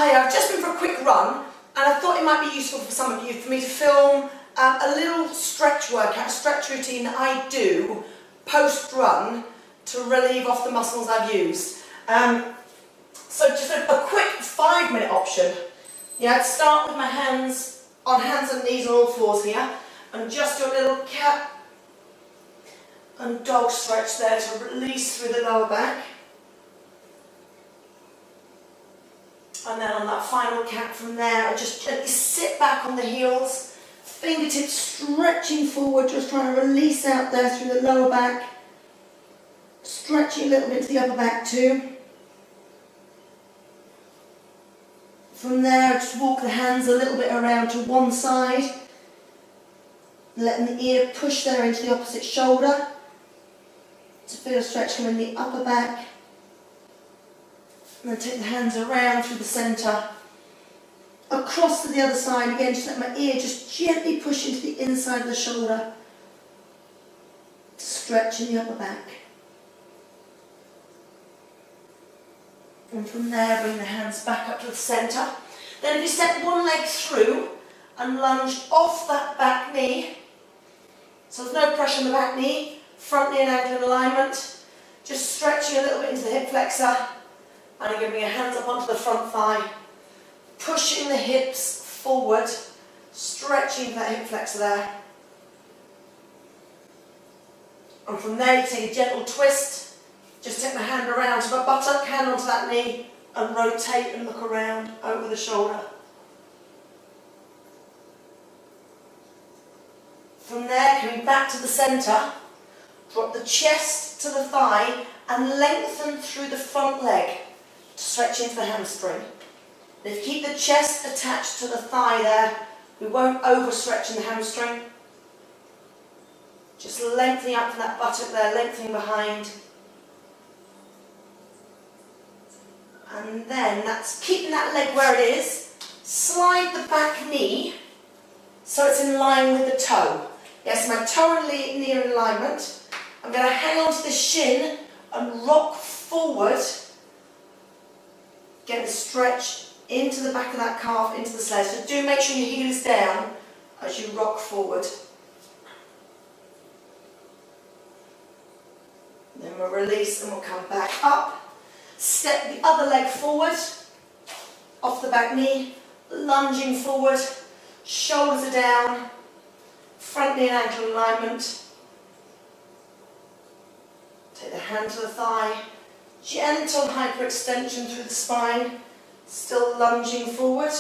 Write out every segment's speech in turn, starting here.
Hi, I've just been for a quick run and I thought it might be useful for some of you for me to film a little stretch workout, a stretch routine that I do post-run to relieve off the muscles I've used. So just a quick 5-minute option. Yeah, I'd start with my hands on hands and knees on all fours here and just do a little cat and dog stretch there to release through the lower back. And then on that final cat from there, I just gently sit back on the heels, fingertips stretching forward, just trying to release out there through the lower back, stretching a little bit to the upper back too. From there, just walk the hands a little bit around to one side, letting the ear push there into the opposite shoulder to feel a stretch coming in the upper back. And then take the hands around through the centre, across to the other side again, just let my ear just gently push into the inside of the shoulder, stretch in the upper back. And from there, bring the hands back up to the centre. Then if you step one leg through and lunge off that back knee, so there's no pressure on the back knee, front knee and ankle in alignment, just stretching a little bit into the hip flexor. And I'm going to bring your hands up onto the front thigh, pushing the hips forward, stretching that hip flexor there. And from there, you take a gentle twist. Just take my hand around to my buttock, hand onto that knee, and rotate and look around over the shoulder. From there, coming back to the centre, drop the chest to the thigh and lengthen through the front leg. Stretch into the hamstring. And if you keep the chest attached to the thigh there, we won't overstretch in the hamstring. Just lengthening up from that buttock there, lengthening behind. And then that's keeping that leg where it is. Slide the back knee so it's in line with the toe. Yes, my toe and knee are in alignment. I'm going to hang on to the shin and rock forward. Get the stretch into the back of that calf, into the sled. So do make sure your heel is down as you rock forward. Then we'll release and we'll come back up. Step the other leg forward, off the back knee, lunging forward, shoulders are down, front knee and ankle alignment. Take the hand to the thigh. Gentle hyperextension through the spine, still lunging forward.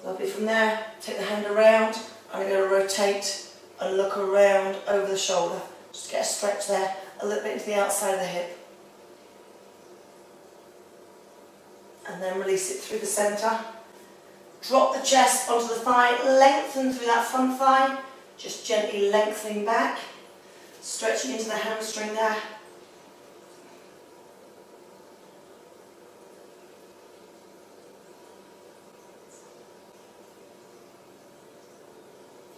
Lovely. From there, take the hand around, and I'm going to rotate and look around over the shoulder. Just get a stretch there, a little bit into the outside of the hip. And then release it through the centre. Drop the chest onto the thigh, lengthen through that front thigh. Just gently lengthening back, stretching into the hamstring there.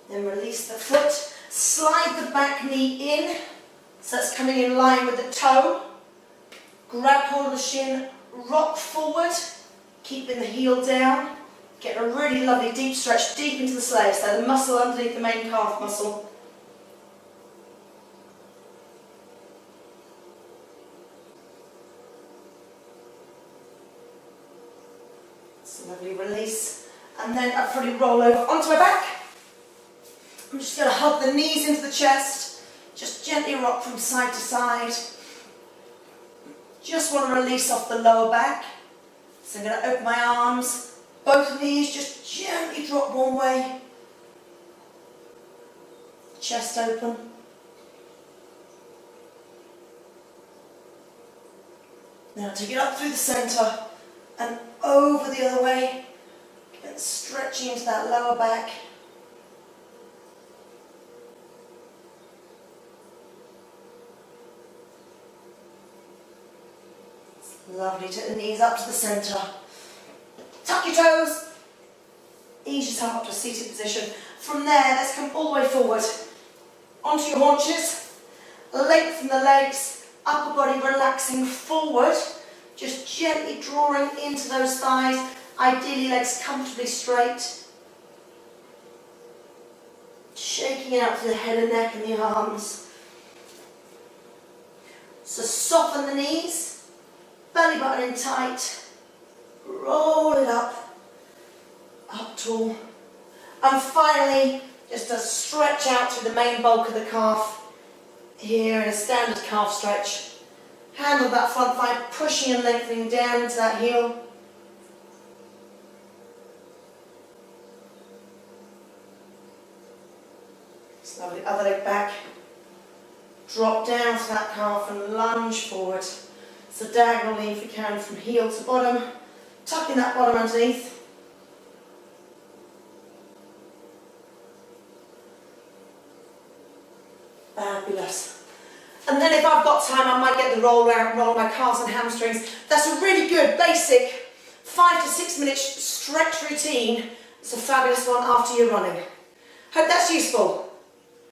Then release the foot, slide the back knee in, so that's coming in line with the toe. Grab hold of the shin, rock forward, keeping the heel down. Get a really lovely deep stretch deep into the slaves there, the muscle underneath the main calf muscle. It's a lovely release. And then I'll probably roll over onto my back. I'm just going to hug the knees into the chest. Just gently rock from side to side. Just want to release off the lower back. So I'm going to open my arms. Both knees just gently drop one way. Chest open. Now take it up through the centre and over the other way. And stretching into that lower back. It's lovely. Take the knees up to the centre. Tuck your toes, ease yourself up to a seated position. From there, let's come all the way forward. Onto your haunches, lengthen the legs, upper body relaxing forward, just gently drawing into those thighs, ideally legs comfortably straight. Shaking it out through the head and neck and the arms. So soften the knees, belly button in tight, roll it up tall. And finally, just a stretch out through the main bulk of the calf, here in a standard calf stretch. Handle that front thigh, pushing and lengthening down into that heel. Slide the other leg back. Drop down to that calf and lunge forward. So diagonally if you can from heel to bottom, tucking that bottom underneath. Fabulous. And then if I've got time, I might get the roll around, roll my calves and hamstrings. That's a really good, basic 5 to 6 minute stretch routine. It's a fabulous one after you're running. Hope that's useful.